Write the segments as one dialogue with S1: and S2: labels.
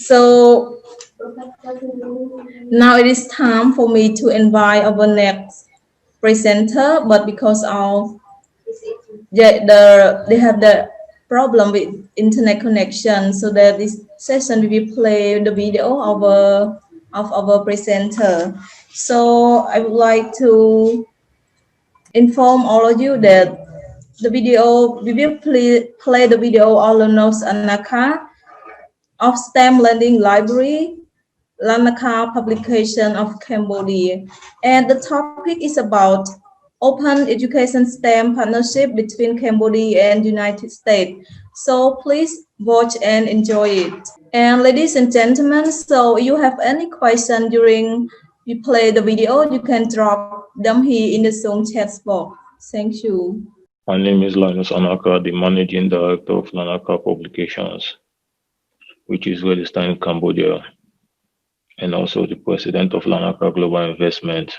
S1: So now it is time for me to invite our next presenter, but because of they have the problem with internet connection, so that this session we will play the video of our presenter. So I would like to inform all of you that the video we will play the video of Linus Anaka of STEM Learning Library, Lanaka publication of Cambodia. And the topic is about open education STEM partnership between Cambodia and United States. So please watch and enjoy it. And ladies and gentlemen, so you have any question during we play the video, you can drop them here in the Zoom chat box. Thank you.
S2: My name is Linus Anaka, the Managing Director of Lanaka Publications, which is registered in Cambodia, and also the President of Lanaka Global Investment.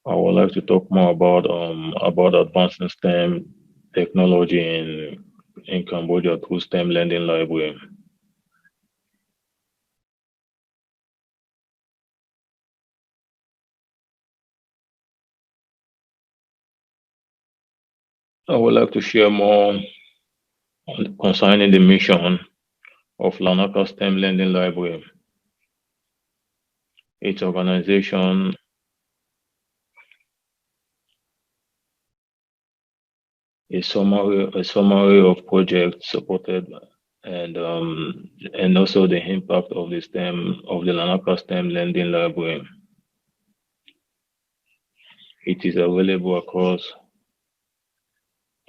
S2: I would like to talk more about advancing STEM technology in Cambodia through STEM Learning Library. I would like to share more concerning the mission of Lanaka STEM Learning Library. Its organization a summary of projects supported and also the impact of the Lanaka STEM Learning Library. It is available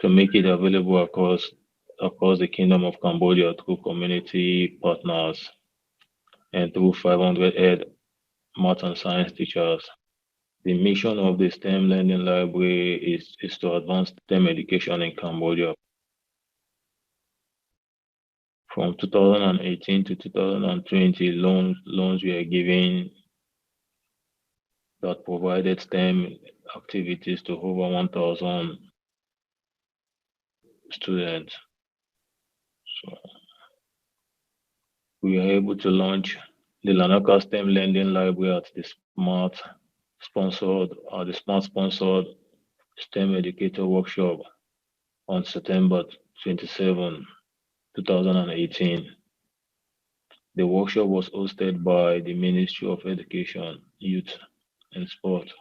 S2: to make it available across the Kingdom of Cambodia through community partners and through 500 math and science teachers. The mission of the STEM Learning Library is to advance STEM education in Cambodia. From 2018 to 2020, loans were given that provided STEM activities to over 1,000 students. So we were able to launch the Lanaka STEM Learning Library at the Smart sponsored STEM Educator Workshop on September 27, 2018. The workshop was hosted by the Ministry of Education, Youth and Sport.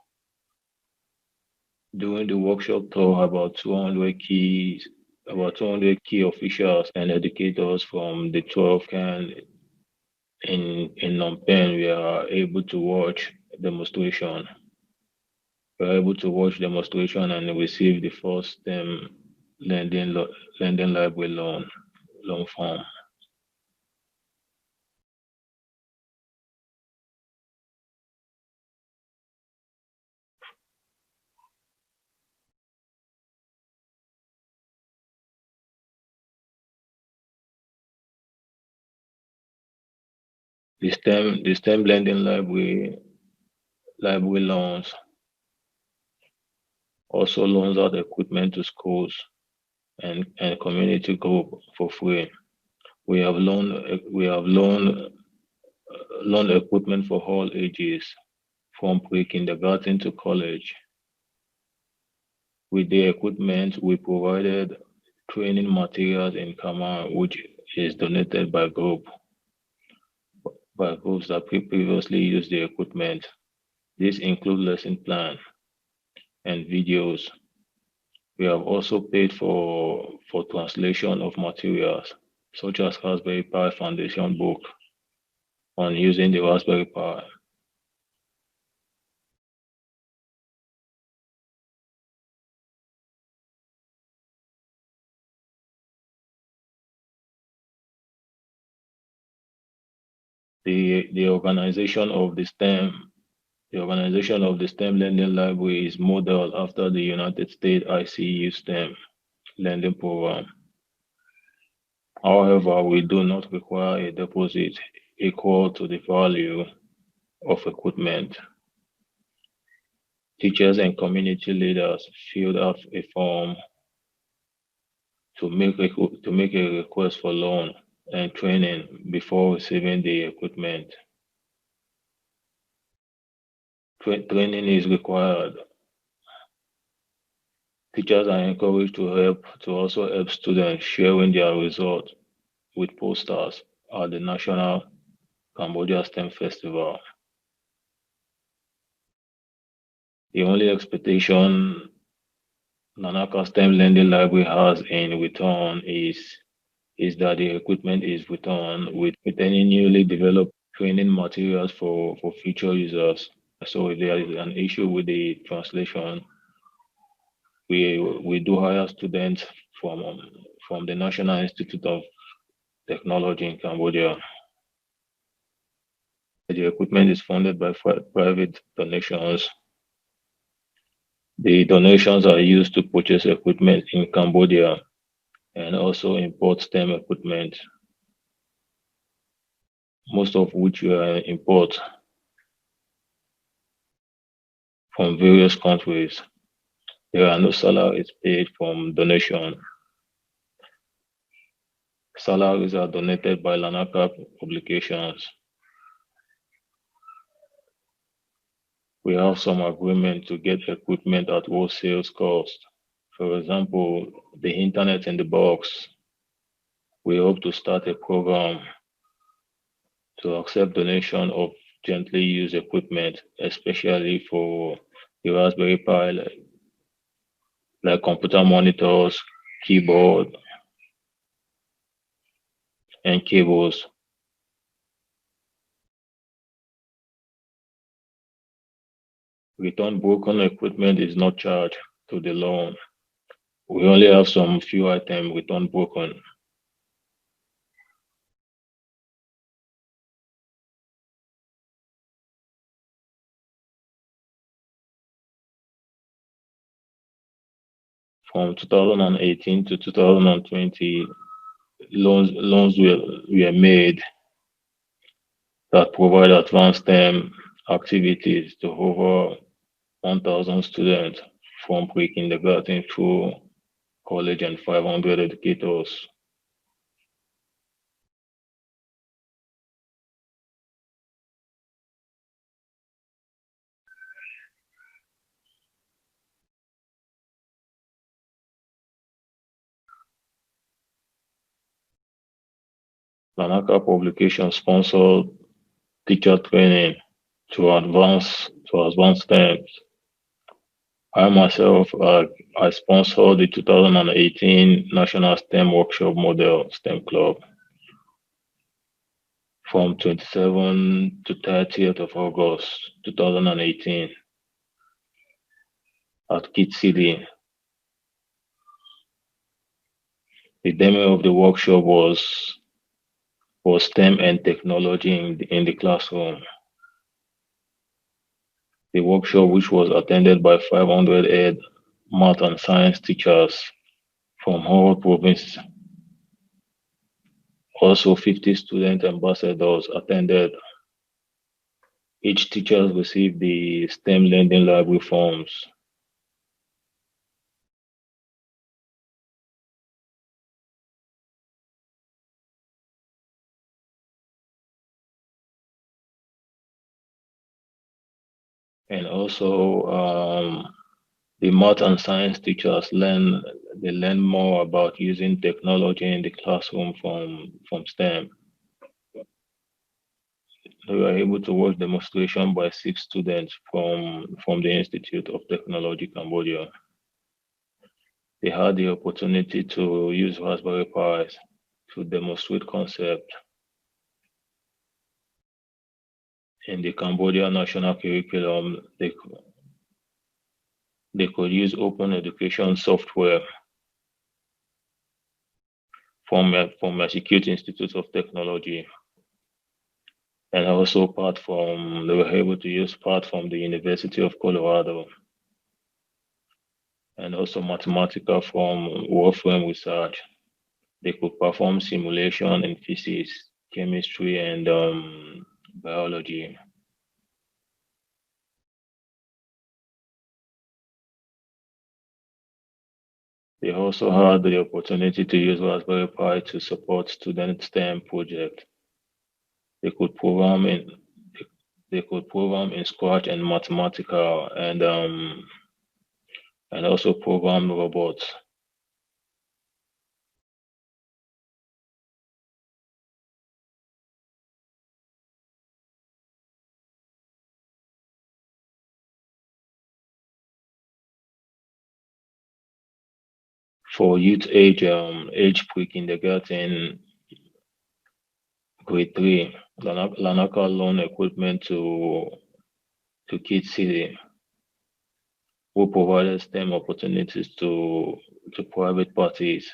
S2: During the workshop tour, about 200 key officials and educators from the 12 can in Phnom Penh were able to watch demonstration. We were able to watch demonstration and receive the first STEM lending library loan form. The STEM lending library loans also loans out equipment to schools and community group for free. We have loaned equipment for all ages, from pre-kindergarten to college. With the equipment, we provided training materials in Khmer, which is donated by groups that previously used the equipment. This includes lesson plan and videos. We have also paid for translation of materials, such as Raspberry Pi Foundation book on using the Raspberry Pi. The organization of the STEM Learning Library is modeled after the United States ICU STEM lending program. However, we do not require a deposit equal to the value of equipment. Teachers and community leaders filled out a form to make a request for loan and training before receiving the equipment. Training is required. Teachers are encouraged to also help students sharing their results with posters at the National Cambodia STEM Festival. The only expectation Lanaka STEM Lending Library has in return is that the equipment is returned with any newly developed training materials for future users. So if there is an issue with the translation, we do hire students from the National Institute of Technology in Cambodia. The equipment is funded by private donations. The donations are used to purchase equipment in Cambodia and also import STEM equipment, most of which we import from various countries. There are no salaries paid from donation. Salaries are donated by Lanaka publications. We have some agreement to get equipment at wholesale cost. For example, the internet in the box. We hope to start a program to accept donation of gently used equipment, especially for the Raspberry Pi, like computer monitors, keyboard, and cables. Return broken equipment is not charged to the loan. We only have some few items return broken. From 2018 to 2020, loans were made that provide advanced STEM activities to over 1,000 students from pre-kindergarten through college and 500 educators. Lanaka publication sponsored teacher training to advance STEM. I myself, I sponsored the 2018 National STEM Workshop Model STEM Club from 27th to 30th of August 2018 at Kit City. The demo of the workshop was STEM and technology in the classroom. The workshop, which was attended by 500 ed math and science teachers from all provinces. Also, 50 student ambassadors attended. Each teacher received the STEM lending library forms. And also, the math and science teachers learn more about using technology in the classroom from STEM. We were able to watch demonstration by 6 students from the Institute of Technology Cambodia. They had the opportunity to use Raspberry Pis to demonstrate concept in the Cambodia national curriculum. They could use open education software from Massachusetts Institute of Technology, and also they were able to use part from the University of Colorado, and also mathematical from Wolfram Research. They could perform simulation in physics, chemistry, and biology. They also had the opportunity to use Raspberry Pi to support student STEM projects. They could program in they could program in Scratch and Mathematical and also program robots. For youth age pre-kindergarten, grade 3, Lanaka loan equipment to Kid City, who provided STEM opportunities to private parties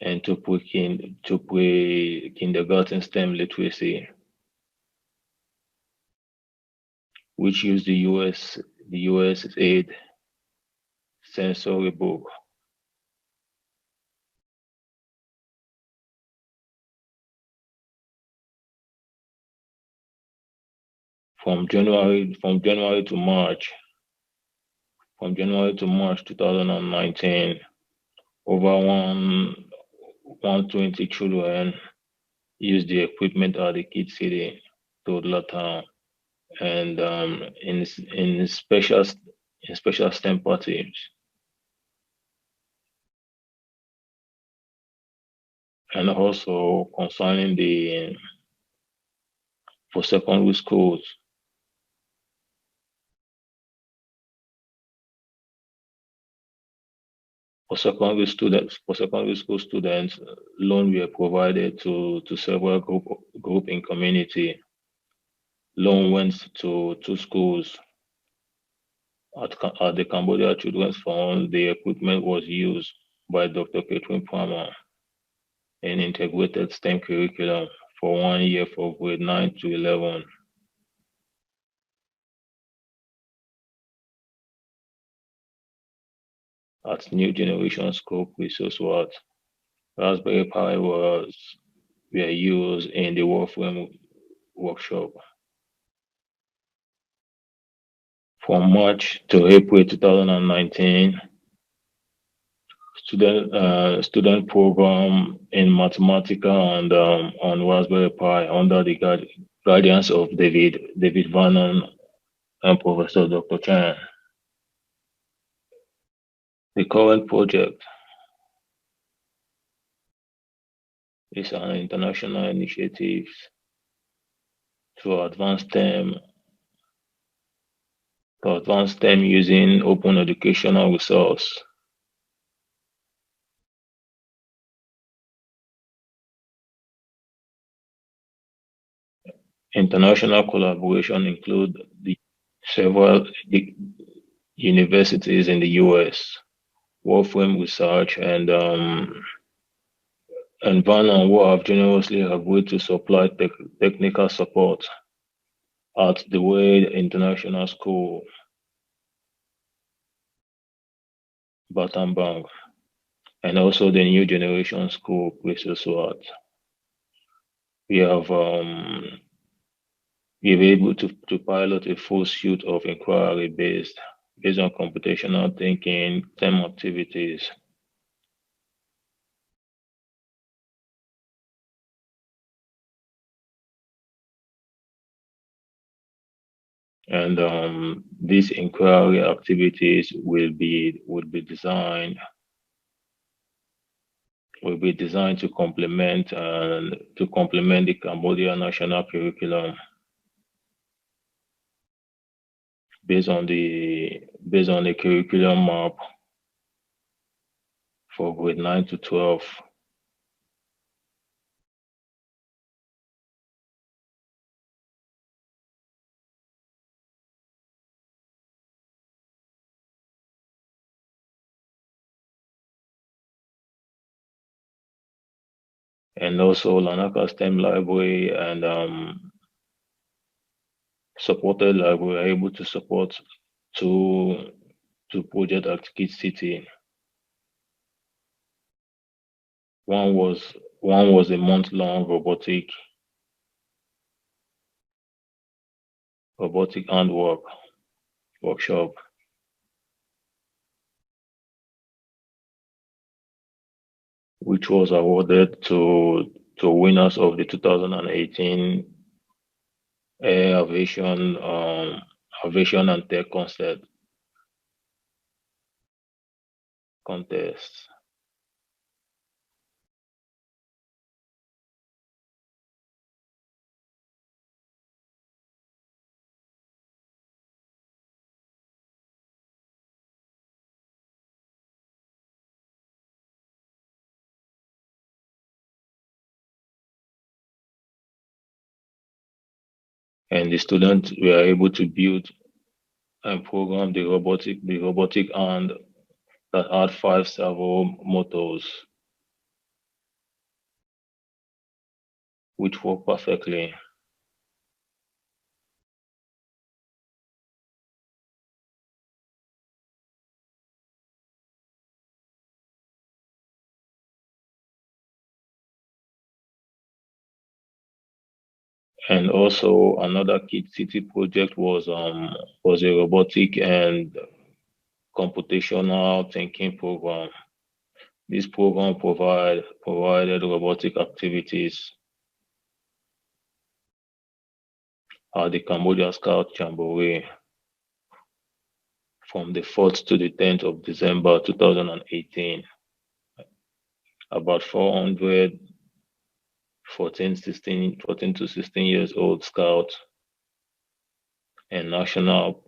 S2: and to pre-kindergarten STEM literacy, which used the US aid sensory book. From January to March, from January to March 2019, over 120 children used the equipment at the Kid City toddler town and in special STEM parties, and also concerning the for secondary schools. For secondary school students, loans were provided to several group in community. Loan went to two schools at the Cambodia Children's Fund. The equipment was used by Dr. Catherine Palmer in integrated STEM curriculum for 1 year for grade 9 to 11. At New Generation School Resource What Raspberry Pi were used in the Warframe workshop. From March to April 2019, student program in Mathematica and on Raspberry Pi under the guidance of David Vernon and Professor Dr. Chan. The current project is an international initiative to advance STEM using open educational resource. International collaboration include several universities in the US, Wolfram Research, and Vernon, who have generously agreed to supply technical support at the Wade International School, Baton Bank, and also the New Generation School, Places Swat. We have been able to pilot a full suite of inquiry based on computational thinking, STEM activities. And these inquiry activities will be designed to complement the Cambodia national curriculum based on the curriculum map for grade 9 to 12. And also Lanaka STEM library and supported library are able to support two project at Kid City. One was a month-long robotic handwork workshop. which was awarded to winners of the 2018 Air Aviation and Tech contest. And the students were able to build and program the robotic hand that had 5 servo motors, which work perfectly. And also another Kid City project was a robotic and computational thinking program. This program provided robotic activities at the Cambodia Scout Jamboree from the 4th to the 10th of December 2018. About 400 14 to 16 years old scouts and national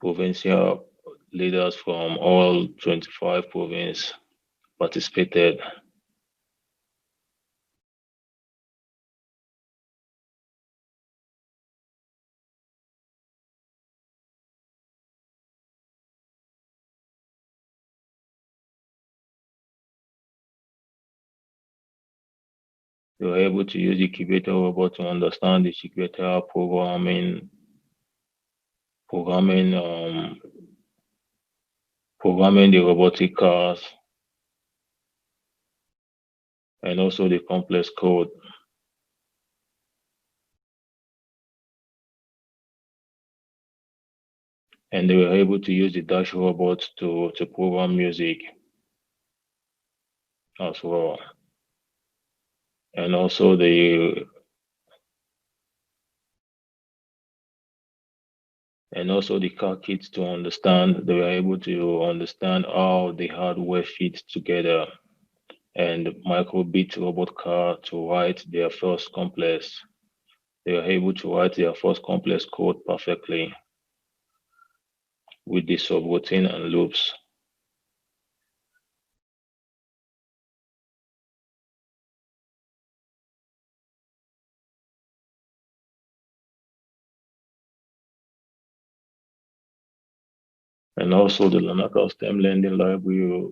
S2: provincial leaders from all 25 provinces participated. They were able to use the incubator robot to understand the incubator programming, programming the robotic cars, and also the complex code. And they were able to use the Dash robot to program music as well. And also the car kits to understand, they were able to understand how the hardware fits together and microbit robot car to write their first complex. They were able to write their first complex code perfectly with the subroutine and loops. And also the Lanaka STEM Lending Library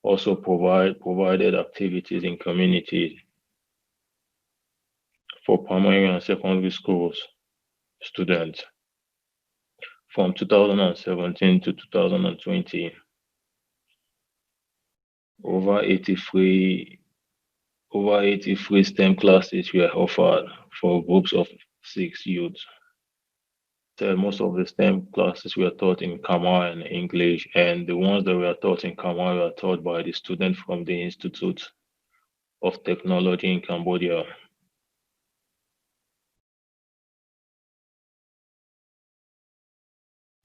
S2: also provided activities in communities for primary and secondary schools students from 2017 to 2020. Over 83 over 83 STEM classes were offered for groups of 6 youths. So most of the STEM classes were taught in Khmer and English, and the ones that were taught in Khmer were taught by the students from the Institute of Technology in Cambodia.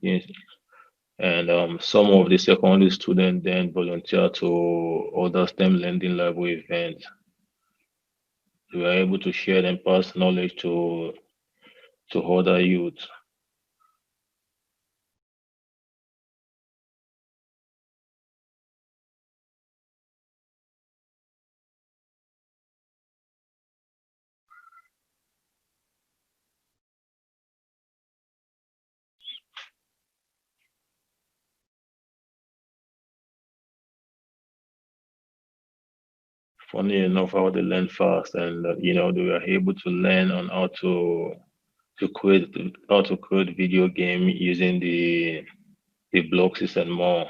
S2: Yes. And some of the secondary students then volunteered to other STEM Lending Library events. They were able to share and pass knowledge to other youth. Funny enough, how they learn fast, and they were able to learn on how to create video game using the blocks and more.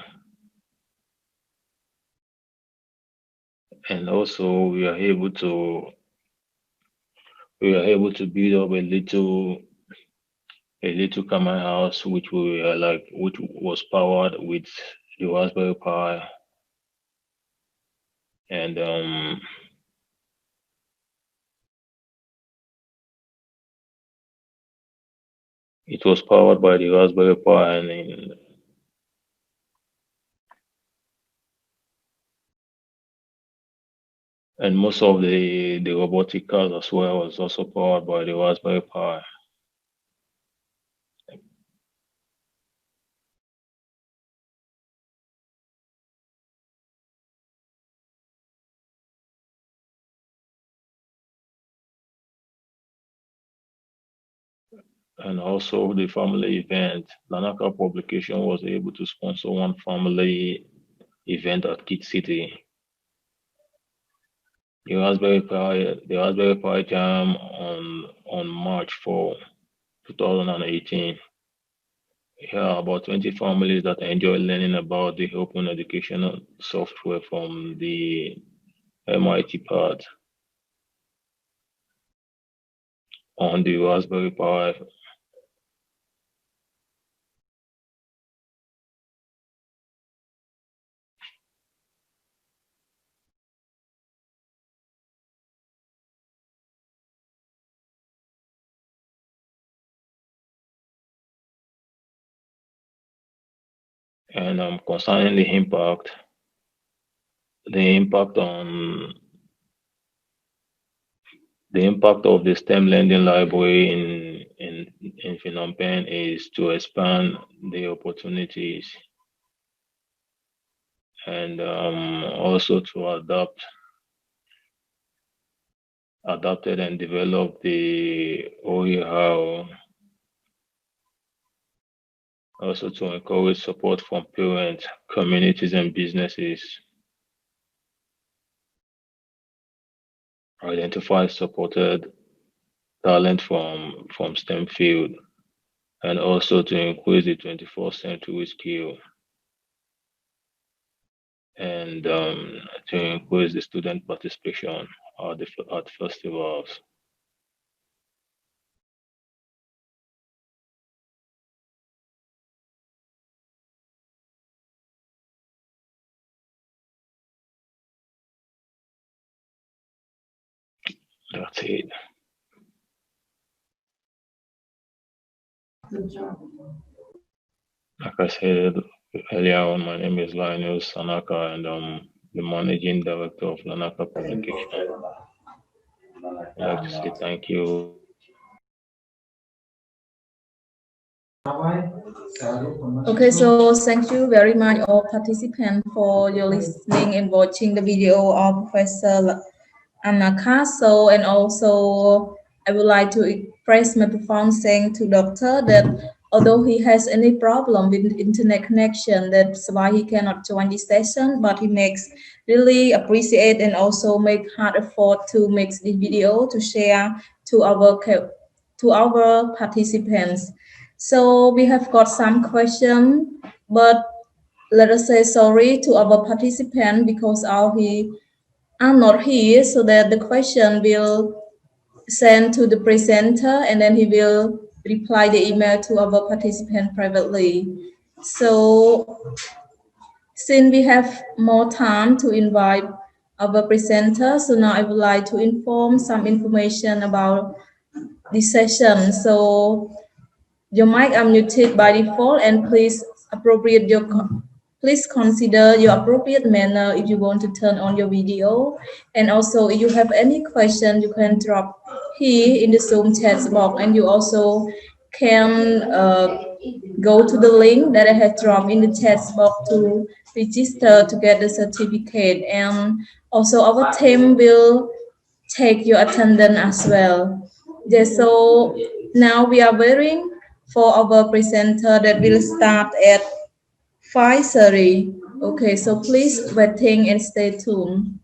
S2: And also we were able to build up a little common house which was powered with the Raspberry Pi, and it was powered by the Raspberry Pi, and most of the robotic cars as well was also powered by the Raspberry Pi. And also the family event. Lanaka publication was able to sponsor one family event at Kid City. The Raspberry Pi Jam on March 4, 2018. Yeah, about 20 families that enjoy learning about the open educational software from the MIT part on the Raspberry Pi. And concerning the impact on the impact of the STEM lending library in Phnom Penh is to expand the opportunities and also to adapted and develop the OER, also to encourage support from parents, communities, and businesses. Identify supported talent from STEM field, and also to increase the 21st century skill, and to increase the student participation at festivals. That's it. Like I said earlier on, my name is Linus Anaka, and I'm the managing director of Lanaka Publication. I'd like to say thank you.
S1: Okay, so thank you very much all participants for your listening and watching the video of Professor Anaka. So, and also I would like to express my profound thanks to doctor that although he has any problem with internet connection, that's why he cannot join this session, but he makes really appreciate and also make hard effort to make this video to share to our participants. So we have got some question, but let us say sorry to our participant because he are not here, so that the question will send to the presenter and then he will reply the email to our participant privately. So since we have more time to invite our presenter, so now I would like to inform some information about this session. So your mic unmuted by default, and please consider your appropriate manner if you want to turn on your video. And also, if you have any question, you can drop here in the Zoom chat box, and you also can go to the link that I have dropped in the chat box to register to get the certificate. And also, our team will take your attendance as well. Yes, so now we are waiting for our presenter that will start at 5:30. Okay, so please waiting and stay tuned.